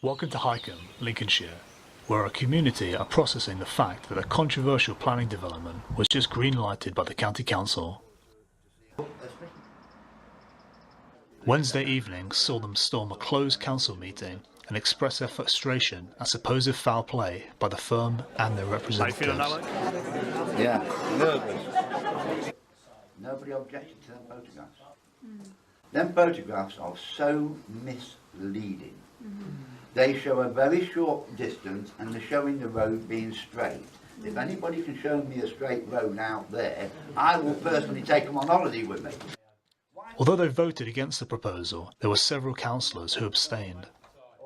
Welcome to Hykeham, Lincolnshire, where our community are processing the fact that a controversial planning development was just green-lighted by the County Council. Wednesday evening saw them storm a closed council meeting and express their frustration at supposed foul play by the firm and their representatives. How you feeling, Alec? Yeah, nervous. Nobody objected to them photographs. Them photographs are so misleading. They show a very short distance and they're showing the road being straight. If anybody can show me a straight road out there, I will personally take them on holiday with me. Although they voted against the proposal, there were several councillors who abstained.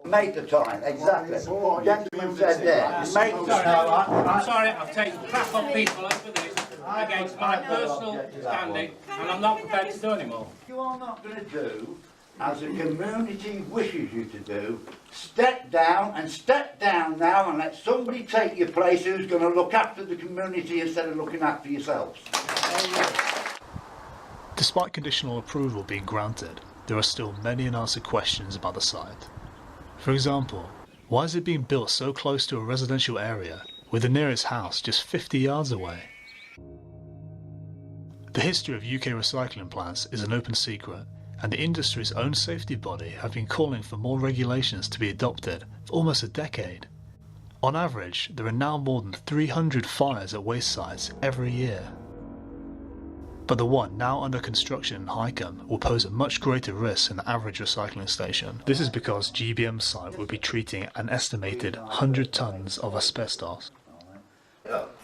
Make the time, exactly. Gentleman said there, make the time. I'm sorry, I've taken crap on people over this against my personal standing, and I'm not prepared to do anymore. You are not going to do as the community wishes you to do. Step down now and let somebody take your place who's going to look after the community instead of looking after yourselves. Despite conditional approval being granted, there are still many unanswered questions about the site. For example, why is it being built so close to a residential area with the nearest house just 50 yards away? The history of UK recycling plants is an open secret, and the industry's own safety body have been calling for more regulations to be adopted for almost a decade. On average, there are now more than 300 fires at waste sites every year. But the one now under construction in Hykeham will pose a much greater risk than the average recycling station. This is because GBM's site will be treating an estimated 100 tonnes of asbestos. But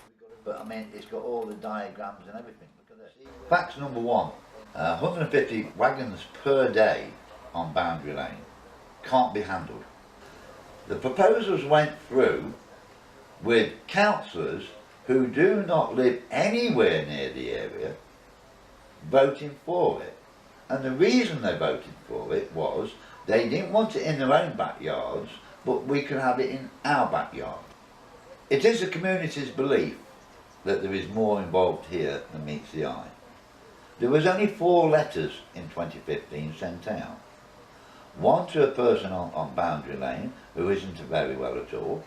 I mean, it's got all the diagrams and everything. Look at this. Facts number one. 150 wagons per day on Boundary Lane can't be handled. The proposals went through with councillors who do not live anywhere near the area voting for it. And the reason they voted for it was they didn't want it in their own backyards, but we can have it in our backyard. It is the community's belief that there is more involved here than meets the eye. There was only 4 letters in 2015 sent out. One to a person on Boundary Lane who isn't very well at all,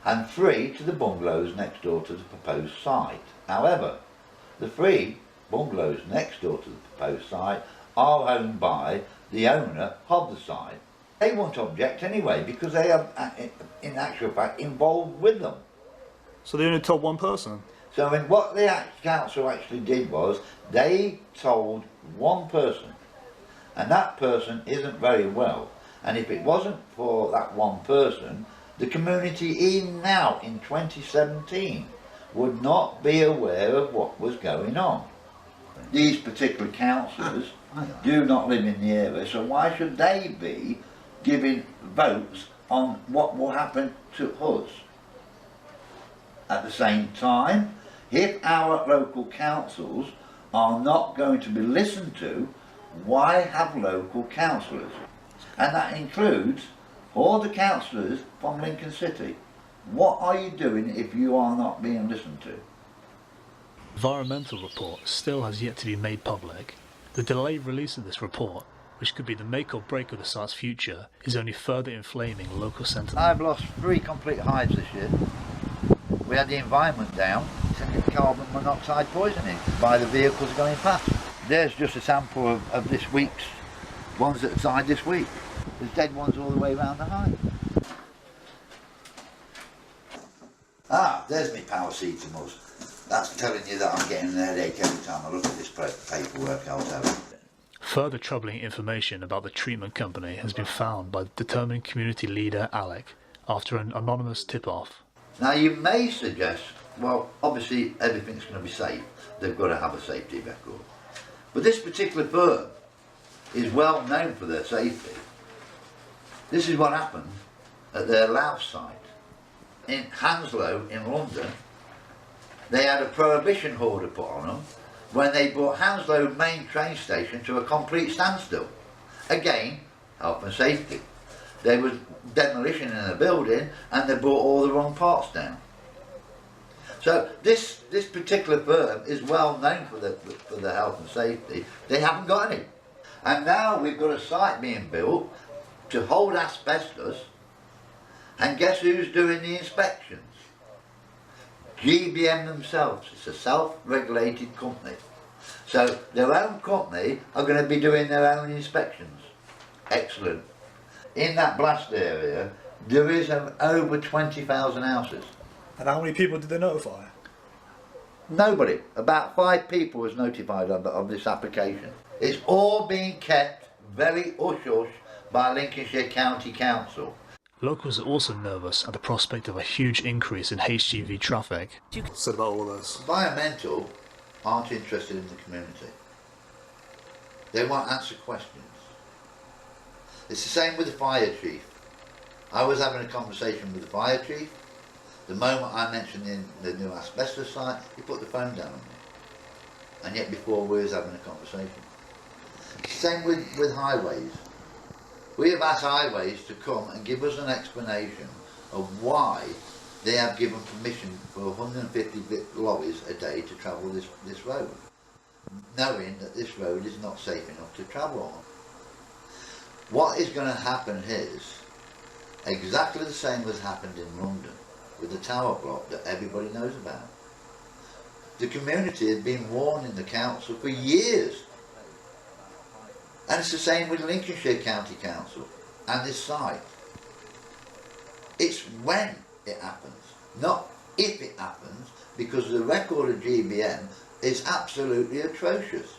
and 3 to the bungalows next door to the proposed site. However, the 3 bungalows next door to the proposed site are owned by the owner of the site. They won't object anyway because they are in actual fact involved with them. So they only told one person? So what the council actually did was they told one person, and that person isn't very well, and if it wasn't for that one person, the community even now in 2017 would not be aware of what was going on. These particular councillors do not live in the area, so why should they be giving votes on what will happen to us? At the same time, if our local councils are not going to be listened to, why have local councillors? And that includes all the councillors from Lincoln City. What are you doing if you are not being listened to? Environmental report still has yet to be made public. The delayed release of this report, which could be the make or break of the site's future, is only further inflaming local sentiment. I've lost 3 complete hives this year. We had the environment down, sending carbon monoxide poisoning by the vehicles going past. There's just a sample of this week's ones that died this week. There's dead ones all the way around the hive. Ah, there's me paracetamols. That's telling you that I'm getting a headache every time I look at this paperwork, I'll tell you. Further troubling information about the treatment company has been found by determined community leader Alec after an anonymous tip-off. Now you may suggest, well, obviously everything's going to be safe. They've got to have a safety record. But this particular firm is well known for their safety. This is what happened at their Louth site. In Hounslow in London, they had a prohibition order put on them when they brought Hounslow main train station to a complete standstill. Again, health and safety. There was demolition in a building and they brought all the wrong parts down. So this particular firm is well known for the health and safety. They haven't got any. And now we've got a site being built to hold asbestos And guess who's doing the inspections? GBM themselves. It's a self-regulated company. So their own company are going to be doing their own inspections. Excellent. In that blast area, there is over 20,000 houses. And how many people did they notify? Nobody. About 5 people was notified of this application. It's all being kept very hush-hush by Lincolnshire County Council. Locals are also nervous at the prospect of a huge increase in HGV traffic. Said about all of this. Environmental aren't interested in the community. They won't answer questions. It's the same with the fire chief. I was having a conversation with the fire chief. The moment I mentioned the new asbestos site, he put the phone down on me. And yet before we was having a conversation. Same with highways. We have asked highways to come and give us an explanation of why they have given permission for 150 lorries a day to travel this road, knowing that this road is not safe enough to travel on. What is going to happen is exactly the same as happened in London with the tower block that everybody knows about. The community has been warning the council for years. And it's the same with Lincolnshire County Council and this site. It's when it happens, not if it happens, because the record of GBM is absolutely atrocious.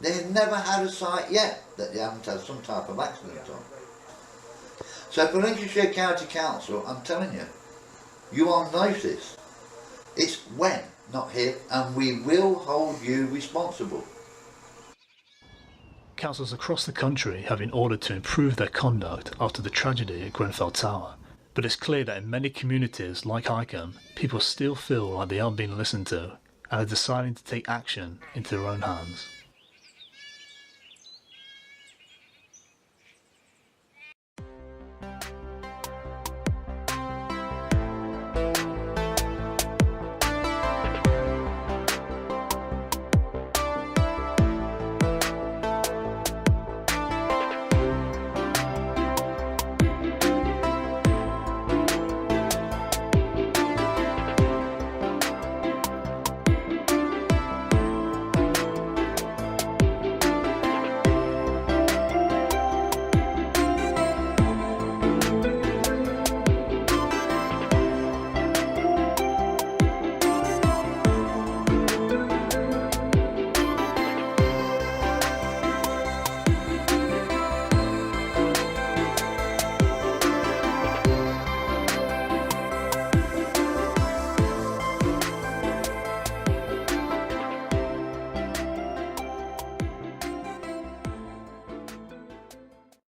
They've never had a site yet that they haven't had some type of accident on. So for Lincolnshire County Council, I'm telling you, you are notice. It's when, not if, and we will hold you responsible. Councils across the country have been ordered to improve their conduct after the tragedy at Grenfell Tower, but it's clear that in many communities like Hykeham, people still feel like they aren't being listened to and are deciding to take action into their own hands.